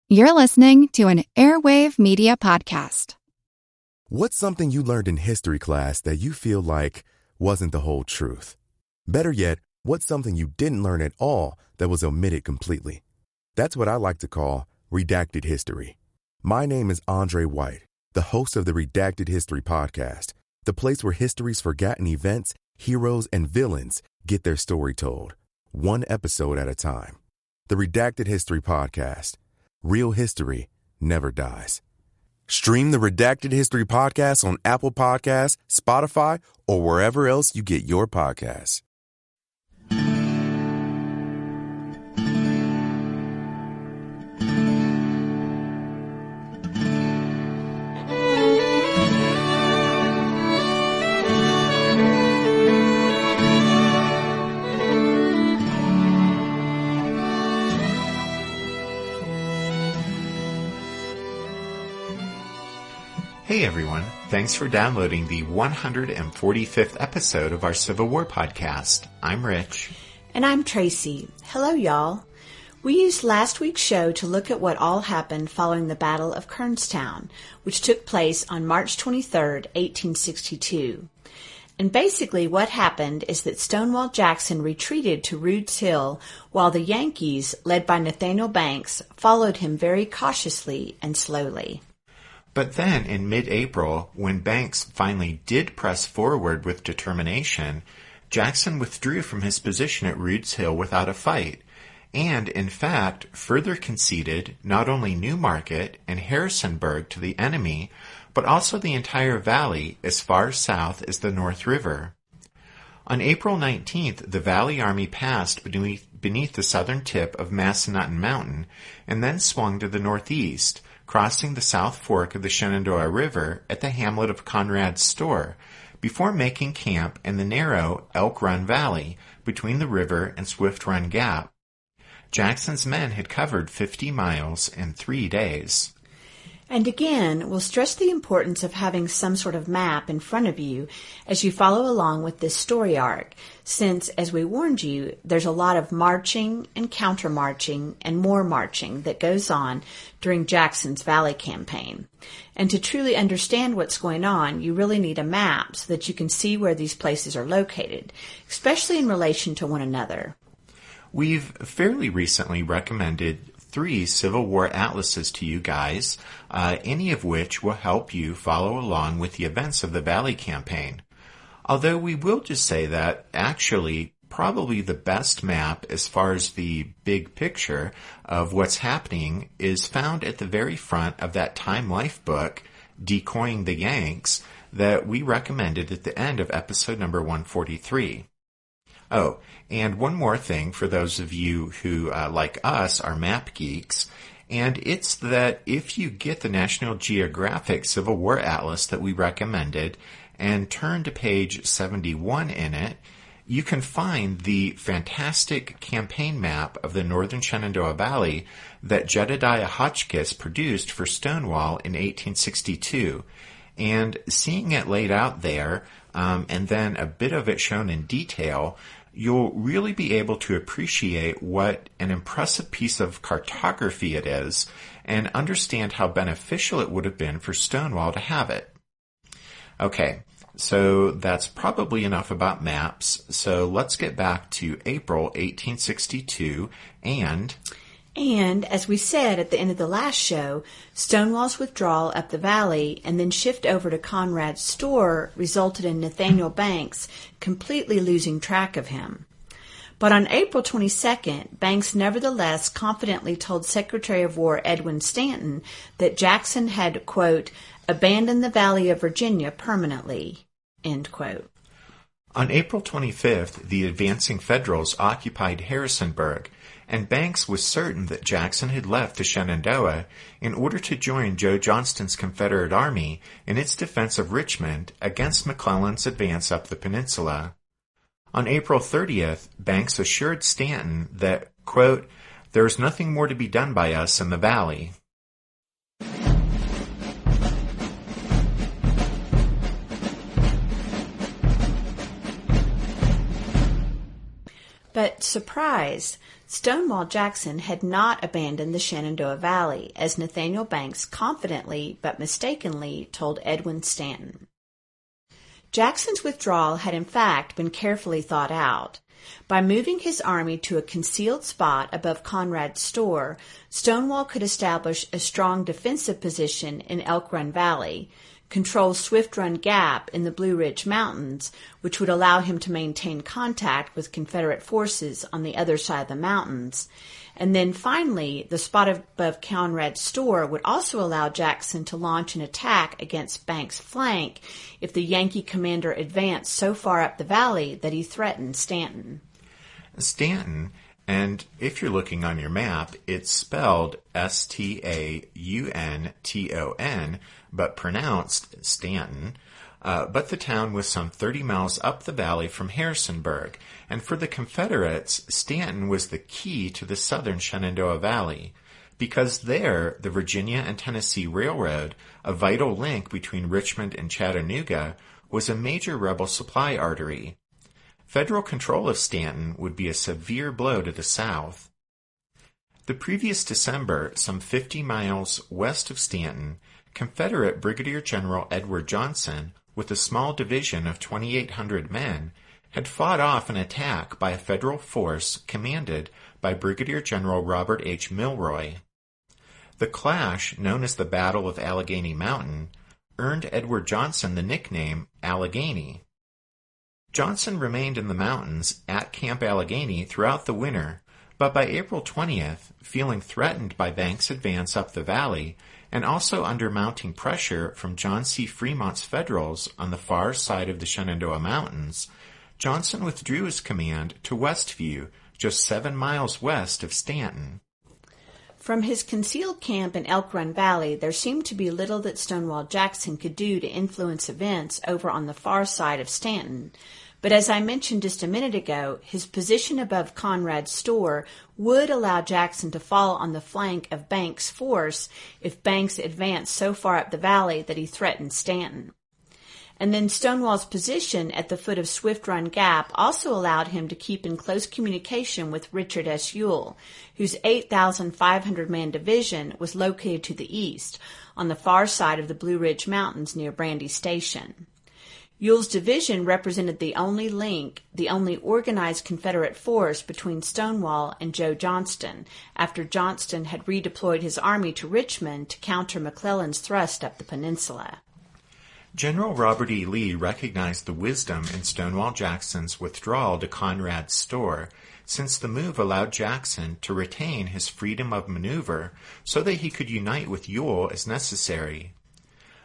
You're listening to an Airwave Media Podcast. What's something you learned in history class that you feel like wasn't the whole truth? Better yet, what's something you didn't learn at all that was omitted completely? That's what I like to call redacted history. My name is Andre White, the host of the Redacted History Podcast, the place where history's forgotten events, heroes, and villains get their story told, one episode at a time. The Redacted History Podcast. Real history never dies. Stream the Redacted History Podcast on Apple Podcasts, Spotify, or wherever else you get your podcasts. Hey everyone, thanks for downloading the 145th episode of our Civil War podcast. I'm Rich. And I'm Tracy. Hello y'all. We used last week's show to look at what all happened following the Battle of Kernstown, which took place on March 23rd, 1862. And basically what happened is that Stonewall Jackson retreated to Rude's Hill while the Yankees, led by Nathaniel Banks, followed him very cautiously and slowly. But then, in mid-April, when Banks finally did press forward with determination, Jackson withdrew from his position at Rude's Hill without a fight, and, in fact, further conceded not only New Market and Harrisonburg to the enemy, but also the entire valley as far south as the North River. On April 19th, the Valley Army passed beneath the southern tip of Massanutten Mountain and then swung to the northeast, crossing the South Fork of the Shenandoah River at the hamlet of Conrad's Store, before making camp in the narrow Elk Run Valley between the river and Swift Run Gap. Jackson's men had covered 50 miles in 3 days. And again, we'll stress the importance of having some sort of map in front of you as you follow along with this story arc, since, as we warned you, there's a lot of marching and counter-marching and more marching that goes on during Jackson's Valley campaign. And to truly understand what's going on, you really need a map so that you can see where these places are located, especially in relation to one another. We've fairly recently recommended 3 Civil War atlases to you guys, any of which will help you follow along with the events of the Valley campaign. Although we will just say that, actually, probably the best map as far as the big picture of what's happening is found at the very front of that Time Life book, Decoying the Yanks, that we recommended at the end of episode number 143. Oh, and one more thing for those of you who, like us, are map geeks, and it's that if you get the National Geographic Civil War Atlas that we recommended and turn to page 71 in it, you can find the fantastic campaign map of the northern Shenandoah Valley that Jedediah Hotchkiss produced for Stonewall in 1862. And seeing it laid out there, and then a bit of it shown in detail, you'll really be able to appreciate what an impressive piece of cartography it is and understand how beneficial it would have been for Stonewall to have it. Okay, so that's probably enough about maps, so let's get back to April 1862 and, as we said at the end of the last show, Stonewall's withdrawal up the valley and then shift over to Conrad's Store resulted in Nathaniel Banks completely losing track of him. But on April 22nd, Banks nevertheless confidently told Secretary of War Edwin Stanton that Jackson had, quote, abandoned the Valley of Virginia permanently, end quote. On April 25th, the advancing Federals occupied Harrisonburg, and Banks was certain that Jackson had left the Shenandoah in order to join Joe Johnston's Confederate Army in its defense of Richmond against McClellan's advance up the peninsula. On April 30th, Banks assured Stanton that, quote, there is nothing more to be done by us in the valley. But surprise, Stonewall Jackson had not abandoned the Shenandoah Valley, as Nathaniel Banks confidently but mistakenly told Edwin Stanton. Jackson's withdrawal had in fact been carefully thought out. By moving his army to a concealed spot above Conrad's store, Stonewall could establish a strong defensive position in Elk Run Valley, control Swift Run Gap in the Blue Ridge Mountains, which would allow him to maintain contact with Confederate forces on the other side of the mountains. And then finally, the spot above Conrad's store would also allow Jackson to launch an attack against Banks' flank if the Yankee commander advanced so far up the valley that he threatened Stanton. Stanton, and if you're looking on your map, it's spelled Staunton, but pronounced Stanton. But the town was some 30 miles up the valley from Harrisonburg, and for the Confederates, Stanton was the key to the southern Shenandoah Valley, because there, the Virginia and Tennessee Railroad, a vital link between Richmond and Chattanooga, was a major rebel supply artery. Federal control of Stanton would be a severe blow to the South. The previous December, some 50 miles west of Stanton, Confederate Brigadier General Edward Johnson, with a small division of 2,800 men, had fought off an attack by a Federal force commanded by Brigadier General Robert H. Milroy. The clash, known as the Battle of Allegheny Mountain, earned Edward Johnson the nickname Allegheny. Johnson remained in the mountains at Camp Allegheny throughout the winter, but by April 20th, feeling threatened by Banks' advance up the valley, and also under mounting pressure from John C. Fremont's Federals on the far side of the Shenandoah Mountains, Johnson withdrew his command to Westview, just 7 miles west of Stanton. From his concealed camp in Elk Run Valley, there seemed to be little that Stonewall Jackson could do to influence events over on the far side of Stanton. But as I mentioned just a minute ago, his position above Conrad's store would allow Jackson to fall on the flank of Banks' force if Banks advanced so far up the valley that he threatened Stanton. And then Stonewall's position at the foot of Swift Run Gap also allowed him to keep in close communication with Richard S. Ewell, whose 8,500-man division was located to the east, on the far side of the Blue Ridge Mountains near Brandy Station. Ewell's division represented the only link, the only organized Confederate force between Stonewall and Joe Johnston, after Johnston had redeployed his army to Richmond to counter McClellan's thrust up the peninsula. General Robert E. Lee recognized the wisdom in Stonewall Jackson's withdrawal to Conrad's store, since the move allowed Jackson to retain his freedom of maneuver so that he could unite with Ewell as necessary.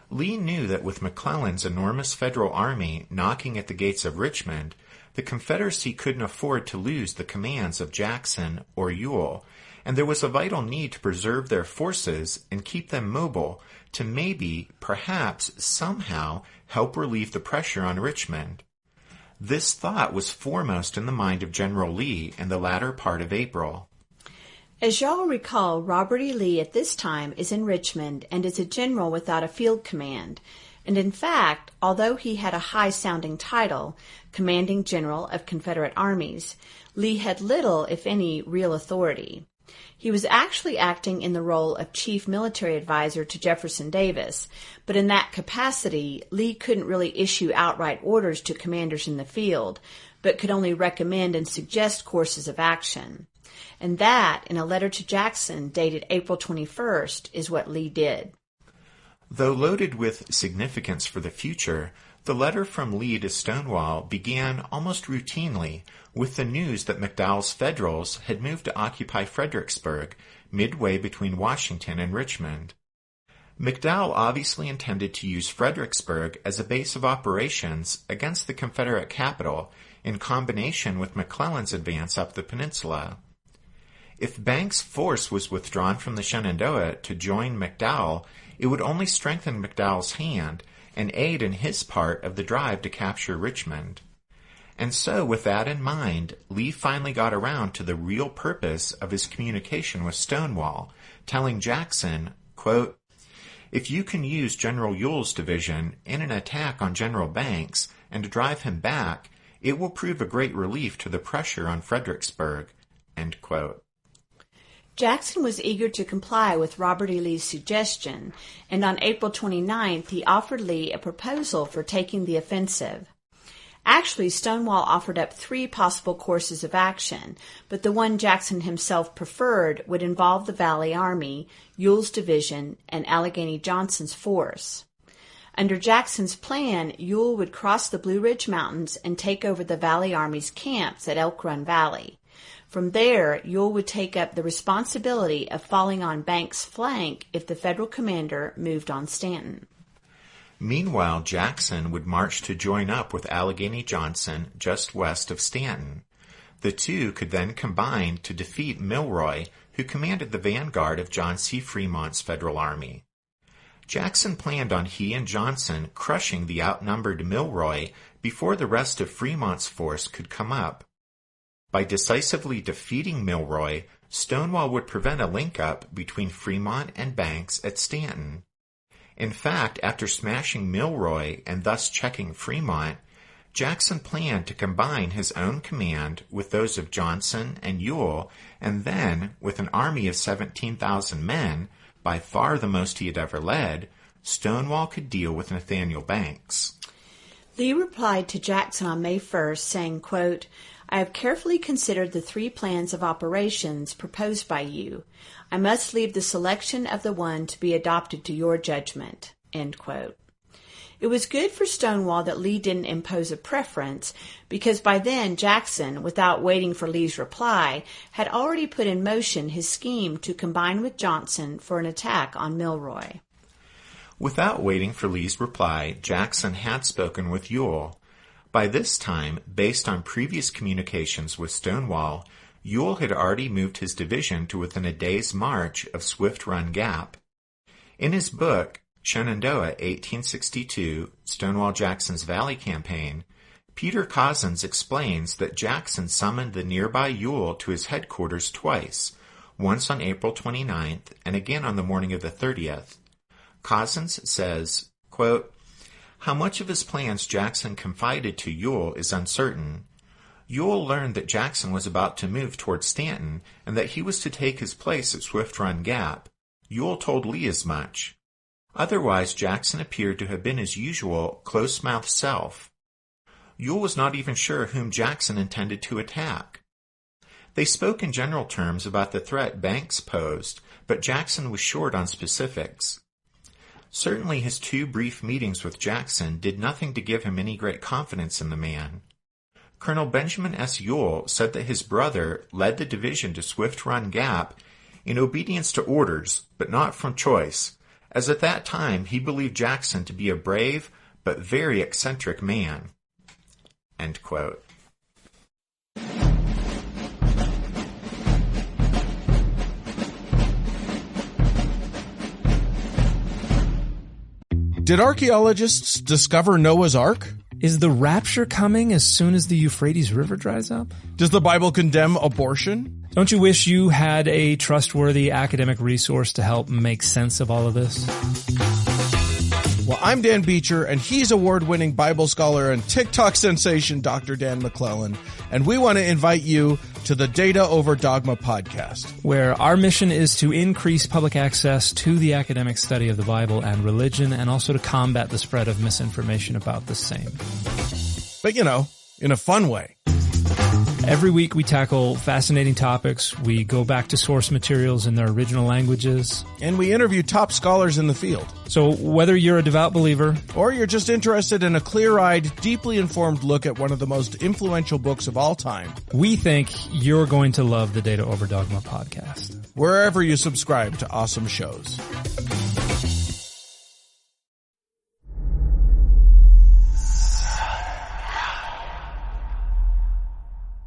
Lee knew that with McClellan's enormous Federal army knocking at the gates of Richmond, the Confederacy couldn't afford to lose the commands of Jackson or Ewell, and there was a vital need to preserve their forces and keep them mobile to maybe, perhaps, somehow help relieve the pressure on Richmond. This thought was foremost in the mind of General Lee in the latter part of April. As y'all recall, Robert E. Lee at this time is in Richmond and is a general without a field command. And in fact, although he had a high-sounding title, Commanding General of Confederate Armies, Lee had little, if any, real authority. He was actually acting in the role of chief military advisor to Jefferson Davis, but in that capacity, Lee couldn't really issue outright orders to commanders in the field, but could only recommend and suggest courses of action. And that, in a letter to Jackson dated April 21st, is what Lee did. Though loaded with significance for the future, the letter from Lee to Stonewall began almost routinely with the news that McDowell's Federals had moved to occupy Fredericksburg, midway between Washington and Richmond. McDowell obviously intended to use Fredericksburg as a base of operations against the Confederate capital in combination with McClellan's advance up the peninsula. If Banks' force was withdrawn from the Shenandoah to join McDowell, it would only strengthen McDowell's hand and aid in his part of the drive to capture Richmond. And so, with that in mind, Lee finally got around to the real purpose of his communication with Stonewall, telling Jackson, quote, "If you can use General Ewell's division in an attack on General Banks and drive him back, it will prove a great relief to the pressure on Fredericksburg." End quote. Jackson was eager to comply with Robert E. Lee's suggestion, and on April 29th he offered Lee a proposal for taking the offensive. Actually, Stonewall offered up 3 possible courses of action, but the one Jackson himself preferred would involve the Valley Army, Ewell's division, and Allegheny Johnson's force. Under Jackson's plan, Ewell would cross the Blue Ridge Mountains and take over the Valley Army's camps at Elk Run Valley. From there, Ewell would take up the responsibility of falling on Banks' flank if the Federal commander moved on Stanton. Meanwhile, Jackson would march to join up with Allegheny Johnson just west of Stanton. The two could then combine to defeat Milroy, who commanded the vanguard of John C. Fremont's Federal Army. Jackson planned on he and Johnson crushing the outnumbered Milroy before the rest of Fremont's force could come up. By decisively defeating Milroy, Stonewall would prevent a link-up between Fremont and Banks at Stanton. In fact, after smashing Milroy and thus checking Fremont, Jackson planned to combine his own command with those of Johnson and Ewell, and then, with an army of 17,000 men, by far the most he had ever led, Stonewall could deal with Nathaniel Banks. Lee replied to Jackson on May 1st, saying, quote, "I have carefully considered the 3 plans of operations proposed by you. I must leave the selection of the one to be adopted to your judgment." End quote. It was good for Stonewall that Lee didn't impose a preference, because by then Jackson, without waiting for Lee's reply, had already put in motion his scheme to combine with Johnson for an attack on Milroy. Without waiting for Lee's reply, Jackson had spoken with Ewell. By this time, based on previous communications with Stonewall, Ewell had already moved his division to within a day's march of Swift Run Gap. In his book, Shenandoah, 1862, Stonewall Jackson's Valley Campaign, Peter Cozzens explains that Jackson summoned the nearby Ewell to his headquarters twice, once on April 29th and again on the morning of the 30th. Cozzens says, quote, "How much of his plans Jackson confided to Ewell is uncertain. Ewell learned that Jackson was about to move toward Stanton and that he was to take his place at Swift Run Gap. Ewell told Lee as much. Otherwise, Jackson appeared to have been his usual close-mouthed self. Ewell was not even sure whom Jackson intended to attack. They spoke in general terms about the threat Banks posed, but Jackson was short on specifics. Certainly his 2 brief meetings with Jackson did nothing to give him any great confidence in the man. Colonel Benjamin S. Ewell said that his brother led the division to Swift Run Gap in obedience to orders, but not from choice, as at that time he believed Jackson to be a brave but very eccentric man." End quote. Did archaeologists discover Noah's Ark? Is the rapture coming as soon as the Euphrates River dries up? Does the Bible condemn abortion? Don't you wish you had a trustworthy academic resource to help make sense of all of this? Well, I'm Dan Beecher, and he's award-winning Bible scholar and TikTok sensation Dr. Dan McClellan, and we want to invite you to the Data Over Dogma podcast, where our mission is to increase public access to the academic study of the Bible and religion, and also to combat the spread of misinformation about the same. But, in a fun way. Every week we tackle fascinating topics. We go back to source materials in their original languages. And we interview top scholars in the field. So whether you're a devout believer, or you're just interested in a clear-eyed, deeply informed look at one of the most influential books of all time, we think you're going to love the Data Over Dogma podcast. Wherever you subscribe to awesome shows.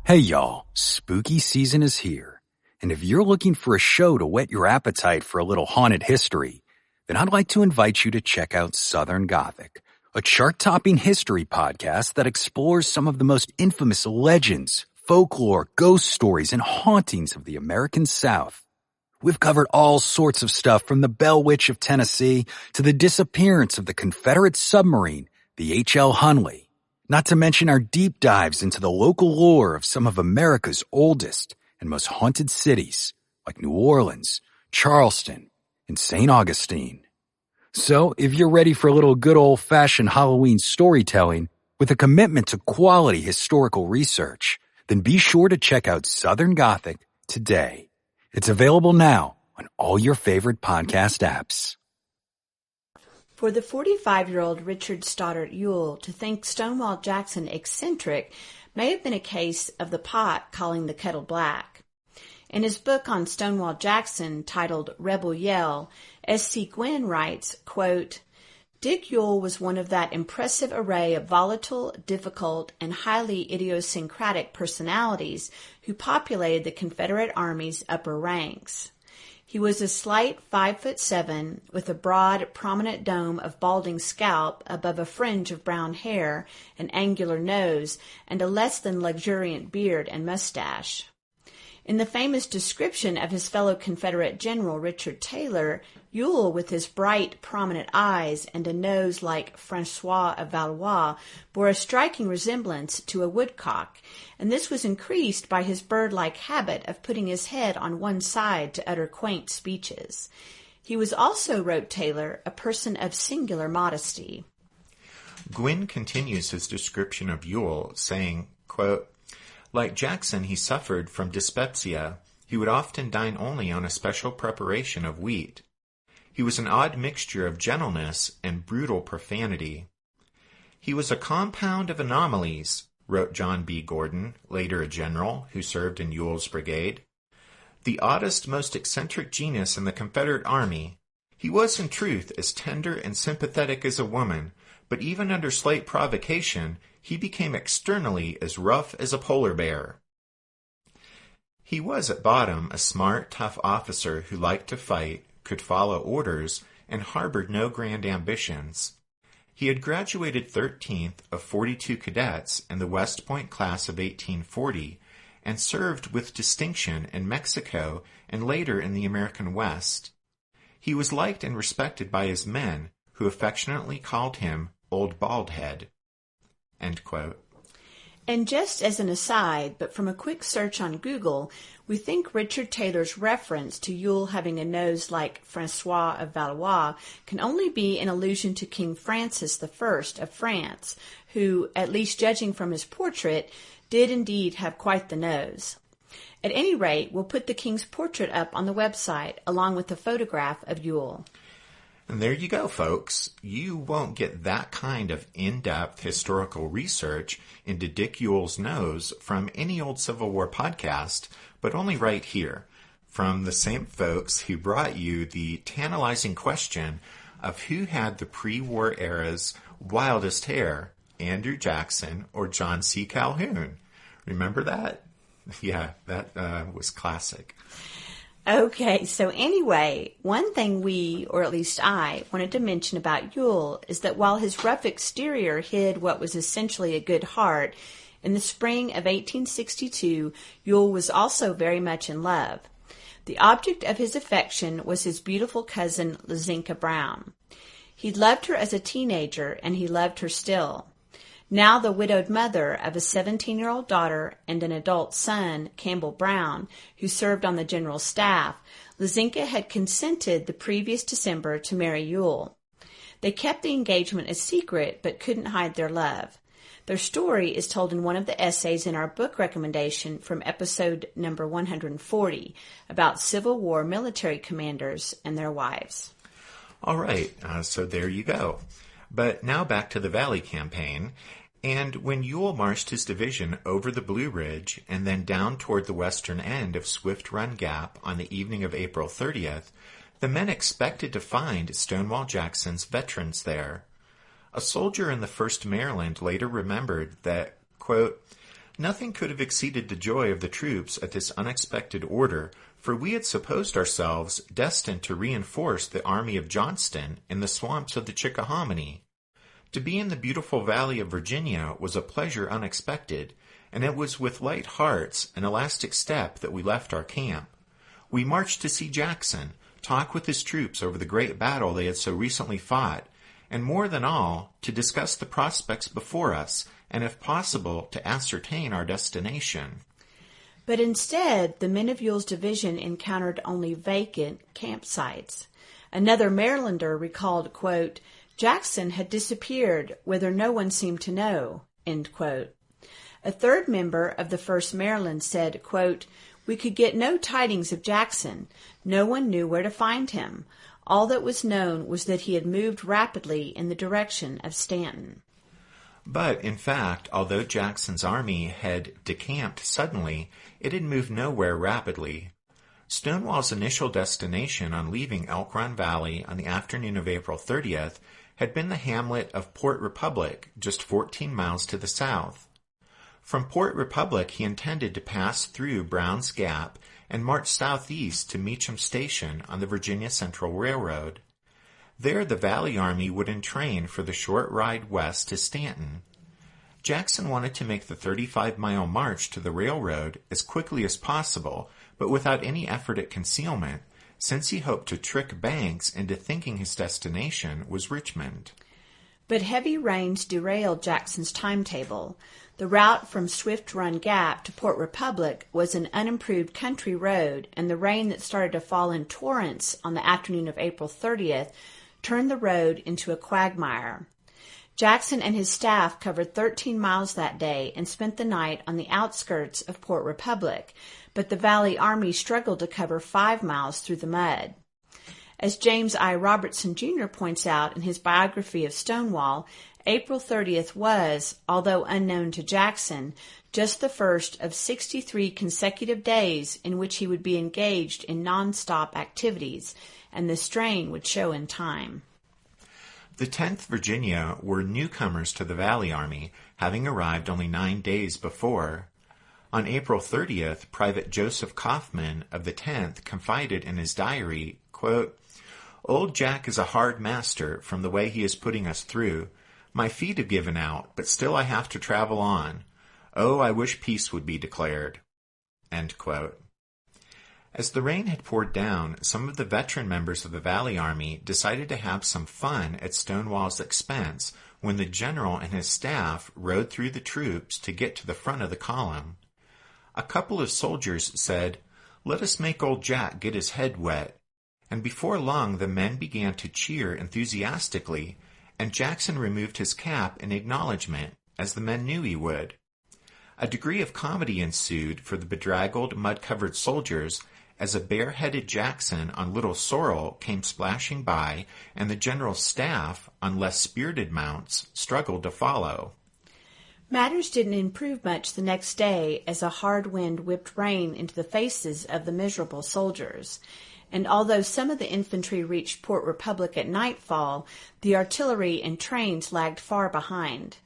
Hey y'all, spooky season is here. And if you're looking for a show to whet your appetite for a little haunted history, then I'd like to invite you to check out Southern Gothic, a chart-topping history podcast that explores some of the most infamous legends, folklore, ghost stories, and hauntings of the American South. We've covered all sorts of stuff from the Bell Witch of Tennessee to the disappearance of the Confederate submarine, the H.L. Hunley. Not to mention our deep dives into the local lore of some of America's oldest and most haunted cities like New Orleans, Charleston, and St. Augustine. So, if you're ready for a little good old-fashioned Halloween storytelling with a commitment to quality historical research, then be sure to check out Southern Gothic today. It's available now on all your favorite podcast apps. For the 45-year-old Richard Stoddard Ewell to think Stonewall Jackson eccentric may have been a case of the pot calling the kettle black. In his book on Stonewall Jackson, titled Rebel Yell, S.C. Gwynn writes, quote, Dick Ewell was one of that impressive array of volatile, difficult, and highly idiosyncratic personalities who populated the Confederate Army's upper ranks. He was a slight 5'7", with a broad, prominent dome of balding scalp above a fringe of brown hair, an angular nose, and a less than luxuriant beard and mustache. In the famous description of his fellow Confederate General Richard Taylor, Ewell, with his bright, prominent eyes and a nose like Francois of Valois, bore a striking resemblance to a woodcock, and this was increased by his bird-like habit of putting his head on one side to utter quaint speeches. He was also, wrote Taylor, a person of singular modesty. Gwynn continues his description of Ewell, saying, quote, Like Jackson, he suffered from dyspepsia. He would often dine only on a special preparation of wheat. He was an odd mixture of gentleness and brutal profanity. He was a compound of anomalies, wrote John B. Gordon, later a general who served in Ewell's brigade. The oddest, most eccentric genius in the Confederate Army. He was, in truth, as tender and sympathetic as a woman, but even under slight provocation, he became externally as rough as a polar bear. He was at bottom a smart, tough officer who liked to fight, could follow orders, and harbored no grand ambitions. He had graduated 13th of 42 cadets in the West Point class of 1840 and served with distinction in Mexico and later in the American West. He was liked and respected by his men, who affectionately called him Old Baldhead. End quote. And just as an aside, but from a quick search on Google, we think Richard Taylor's reference to Ewell having a nose like Francois of Valois can only be an allusion to King Francis I of France, who, at least judging from his portrait, did indeed have quite the nose. At any rate, we'll put the king's portrait up on the website, along with a photograph of Ewell. And there you go, folks. You won't get that kind of in-depth historical research into Dick Ewell's nose from any old Civil War podcast, but only right here, from the same folks who brought you the tantalizing question of who had the pre-war era's wildest hair, Andrew Jackson or John C. Calhoun. Remember that? Yeah, that was classic. Okay, so anyway, one thing we, or at least I, wanted to mention about Ewell is that while his rough exterior hid what was essentially a good heart, in the spring of 1862, Ewell was also very much in love. The object of his affection was his beautiful cousin, Lizinka Brown. He loved her as a teenager, and he loved her still. Now the widowed mother of a 17-year-old daughter and an adult son, Campbell Brown, who served on the general staff, Lizinka had consented the previous December to marry Ewell. They kept the engagement a secret, but couldn't hide their love. Their story is told in one of the essays in our book recommendation from episode number 140 about Civil War military commanders and their wives. All right, so there you go. But now back to the Valley Campaign, and when Ewell marched his division over the Blue Ridge and then down toward the western end of Swift Run Gap on the evening of April 30th, the men expected to find Stonewall Jackson's veterans there. A soldier in the 1st Maryland later remembered that, quote, "Nothing could have exceeded the joy of the troops at this unexpected order, for we had supposed ourselves destined to reinforce the army of Johnston in the swamps of the Chickahominy. To be in the beautiful valley of Virginia was a pleasure unexpected, and it was with light hearts and elastic step that we left our camp. We marched to see Jackson, talk with his troops over the great battle they had so recently fought, and more than all, to discuss the prospects before us, and if possible, to ascertain our destination." But instead, the men of Ewell's division encountered only vacant campsites. Another Marylander recalled, quote, "Jackson had disappeared whither no one seemed to know," end quote. A third member of the 1st Maryland said, quote, "We could get no tidings of Jackson. No one knew where to find him. All that was known was that he had moved rapidly in the direction of Stanton." But, in fact, although Jackson's army had decamped suddenly, it had moved nowhere rapidly. Stonewall's initial destination on leaving Elk Run Valley on the afternoon of April 30th had been the hamlet of Port Republic, just 14 miles to the south. From Port Republic, he intended to pass through Brown's Gap and march southeast to Meacham Station on the Virginia Central Railroad. There, the Valley Army would entrain for the short ride west to Stanton. Jackson wanted to make the 35-mile march to the railroad as quickly as possible, but without any effort at concealment, since he hoped to trick Banks into thinking his destination was Richmond. But heavy rains derailed Jackson's timetable. The route from Swift Run Gap to Port Republic was an unimproved country road, and the rain that started to fall in torrents on the afternoon of April 30th turned the road into a quagmire. Jackson and his staff covered 13 miles that day and spent the night on the outskirts of Port Republic, but the Valley Army struggled to cover 5 miles through the mud. As James I. Robertson Jr. points out in his biography of Stonewall, April 30th was, although unknown to Jackson, just the first of 63 consecutive days in which he would be engaged in non-stop activities, and the strain would show in time. The 10th Virginia were newcomers to the Valley Army, having arrived only 9 days before. On April 30th, Private Joseph Kaufman of the 10th confided in his diary, quote, "Old Jack is a hard master from the way he is putting us through. My feet have given out, but still I have to travel on. Oh, I wish peace would be declared." End quote. As the rain had poured down, some of the veteran members of the Valley Army decided to have some fun at Stonewall's expense when the general and his staff rode through the troops to get to the front of the column. A couple of soldiers said, "Let us make old Jack get his head wet," and before long the men began to cheer enthusiastically, and Jackson removed his cap in acknowledgment, as the men knew he would. A degree of comedy ensued for the bedraggled, mud-covered soldiers as a bare-headed Jackson on Little Sorrel came splashing by, and the general's staff, on less spirited mounts, struggled to follow. Matters didn't improve much the next day as a hard wind whipped rain into the faces of the miserable soldiers. And although some of the infantry reached Port Republic at nightfall, the artillery and trains lagged far behind.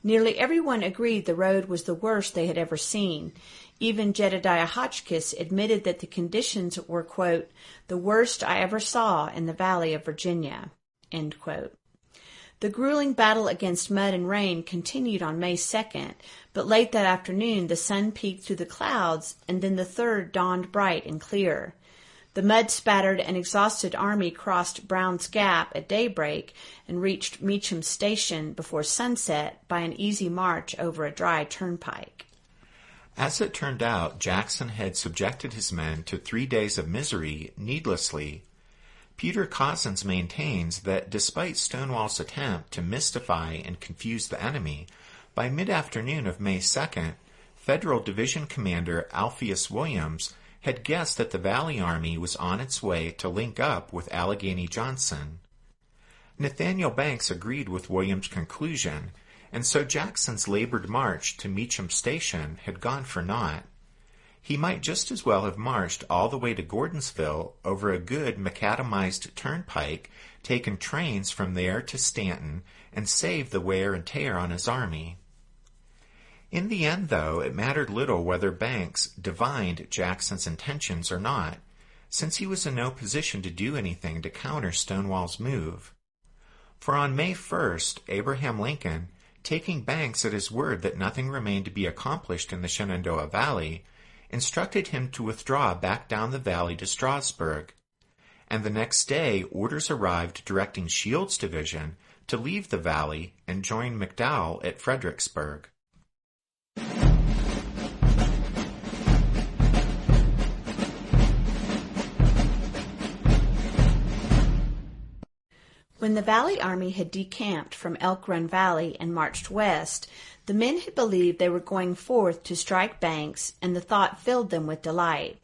Nearly everyone agreed the road was the worst they had ever seen. Even Jedediah Hotchkiss admitted that the conditions were, quote, "the worst I ever saw in the Valley of Virginia," end quote. The grueling battle against mud and rain continued on May 2nd, but late that afternoon the sun peeked through the clouds, and then the 3rd dawned bright and clear. The mud-spattered and exhausted army crossed Brown's Gap at daybreak and reached Meacham Station before sunset by an easy march over a dry turnpike. As it turned out, Jackson had subjected his men to 3 days of misery needlessly. Peter Cozzens maintains that despite Stonewall's attempt to mystify and confuse the enemy, by mid-afternoon of May 2nd, Federal Division Commander Alpheus Williams had guessed that the Valley Army was on its way to link up with Allegheny Johnson. Nathaniel Banks agreed with Williams' conclusion, and so Jackson's labored march to Meacham Station had gone for naught. He might just as well have marched all the way to Gordonsville over a good macadamized turnpike, taken trains from there to Stanton, and saved the wear and tear on his army. In the end, though, it mattered little whether Banks divined Jackson's intentions or not, since he was in no position to do anything to counter Stonewall's move. For on May 1st, Abraham Lincoln, taking Banks at his word that nothing remained to be accomplished in the Shenandoah Valley, instructed him to withdraw back down the valley to Strasburg. And the next day, orders arrived directing Shields' division to leave the valley and join McDowell at Fredericksburg. When the Valley Army had decamped from Elk Run Valley and marched west, the men had believed they were going forth to strike Banks, and the thought filled them with delight.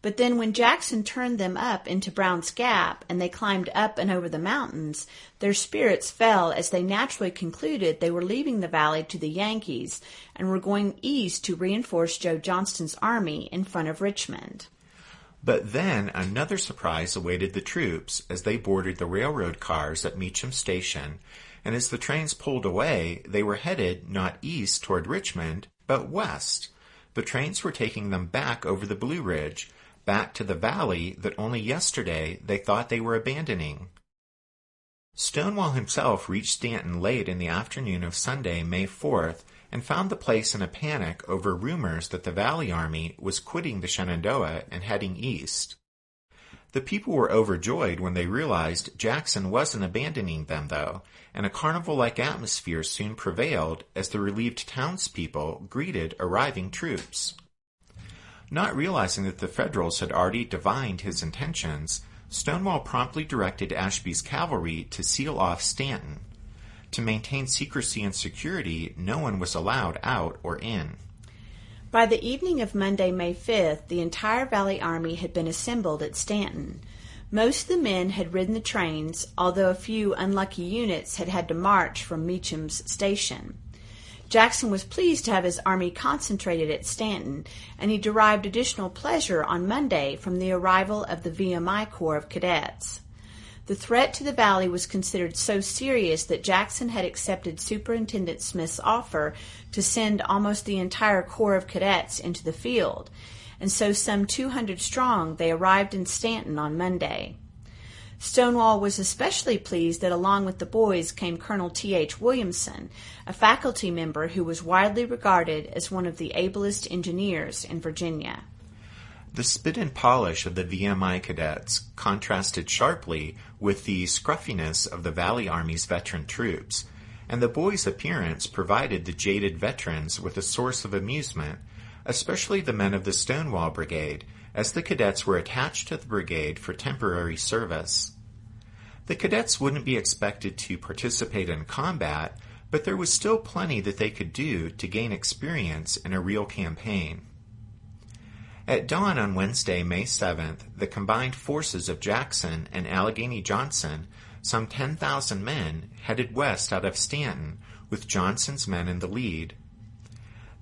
But then when Jackson turned them up into Brown's Gap and they climbed up and over the mountains, their spirits fell as they naturally concluded they were leaving the valley to the Yankees and were going east to reinforce Joe Johnston's army in front of Richmond. But then another surprise awaited the troops as they boarded the railroad cars at Meacham Station, and as the trains pulled away, they were headed not east toward Richmond, but west. The trains were taking them back over the Blue Ridge, back to the valley that only yesterday they thought they were abandoning. Stonewall himself reached Stanton late in the afternoon of Sunday, May 4th, and found the place in a panic over rumors that the Valley Army was quitting the Shenandoah and heading east. The people were overjoyed when they realized Jackson wasn't abandoning them, though, and a carnival-like atmosphere soon prevailed as the relieved townspeople greeted arriving troops. Not realizing that the Federals had already divined his intentions, Stonewall promptly directed Ashby's cavalry to seal off Stanton. To maintain secrecy and security, no one was allowed out or in. By the evening of Monday, May 5th, the entire Valley Army had been assembled at Stanton. Most of the men had ridden the trains, although a few unlucky units had had to march from Meacham's station. Jackson was pleased to have his army concentrated at Stanton, and he derived additional pleasure on Monday from the arrival of the VMI Corps of Cadets. The threat to the valley was considered so serious that Jackson had accepted Superintendent Smith's offer to send almost the entire Corps of Cadets into the field, and so some 200 strong they arrived in Stanton on Monday. Stonewall was especially pleased that along with the boys came Colonel T.H. Williamson, a faculty member who was widely regarded as one of the ablest engineers in Virginia. The spit and polish of the VMI cadets contrasted sharply with the scruffiness of the Valley Army's veteran troops, and the boys' appearance provided the jaded veterans with a source of amusement, especially the men of the Stonewall Brigade, as the cadets were attached to the brigade for temporary service. The cadets wouldn't be expected to participate in combat, but there was still plenty that they could do to gain experience in a real campaign. At dawn on Wednesday, May 7th, the combined forces of Jackson and Allegheny Johnson, some 10,000 men, headed west out of Stanton, with Johnson's men in the lead.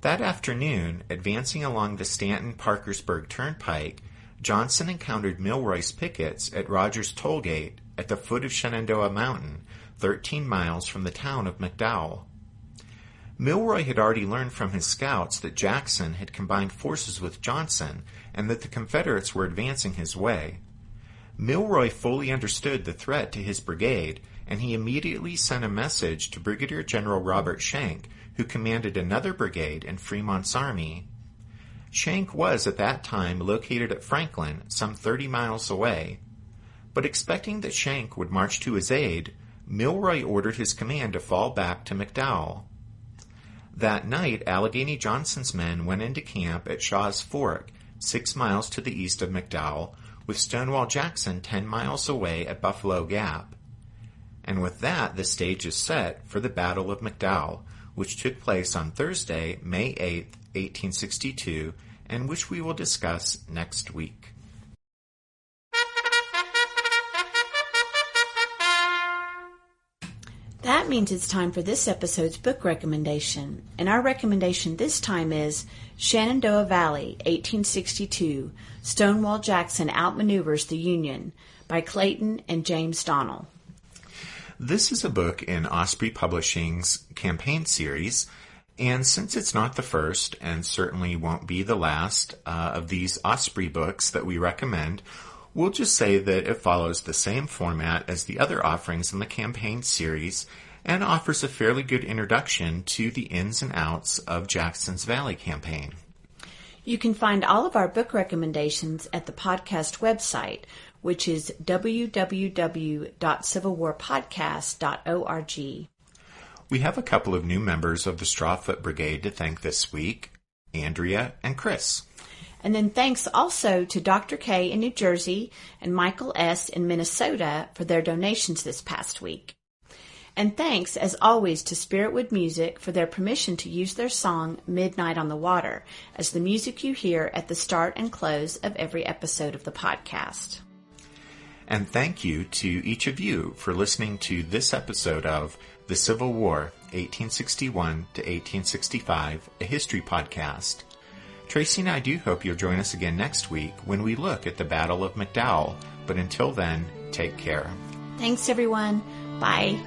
That afternoon, advancing along the Stanton-Parkersburg Turnpike, Johnson encountered Milroy's pickets at Rogers Toll Gate at the foot of Shenandoah Mountain, 13 miles from the town of McDowell. Milroy had already learned from his scouts that Jackson had combined forces with Johnson and that the Confederates were advancing his way. Milroy fully understood the threat to his brigade, and he immediately sent a message to Brigadier General Robert Schenck, who commanded another brigade in Fremont's army. Schenck was at that time located at Franklin, some 30 miles away. But expecting that Schenck would march to his aid, Milroy ordered his command to fall back to McDowell. That night, Allegheny Johnson's men went into camp at Shaw's Fork, 6 miles to the east of McDowell, with Stonewall Jackson 10 miles away at Buffalo Gap. And with that, the stage is set for the Battle of McDowell, which took place on Thursday, May 8, 1862, and which we will discuss next week. That means it's time for this episode's book recommendation, and our recommendation this time is Shenandoah Valley, 1862, Stonewall Jackson Outmaneuvers the Union, by Clayton and James Donnell. This is a book in Osprey Publishing's campaign series, and since it's not the first, and certainly won't be the last, of these Osprey books that we recommend, we'll just say that it follows the same format as the other offerings in the campaign series and offers a fairly good introduction to the ins and outs of Jackson's Valley campaign. You can find all of our book recommendations at the podcast website, which is www.civilwarpodcast.org. We have a couple of new members of the Strawfoot Brigade to thank this week, Andrea and Chris. And then thanks also to Dr. K in New Jersey and Michael S. in Minnesota for their donations this past week. And thanks, as always, to Spiritwood Music for their permission to use their song Midnight on the Water as the music you hear at the start and close of every episode of the podcast. And thank you to each of you for listening to this episode of The Civil War, 1861 to 1865, a history podcast. Tracy and I do hope you'll join us again next week when we look at the Battle of McDowell. But until then, take care. Thanks, everyone. Bye.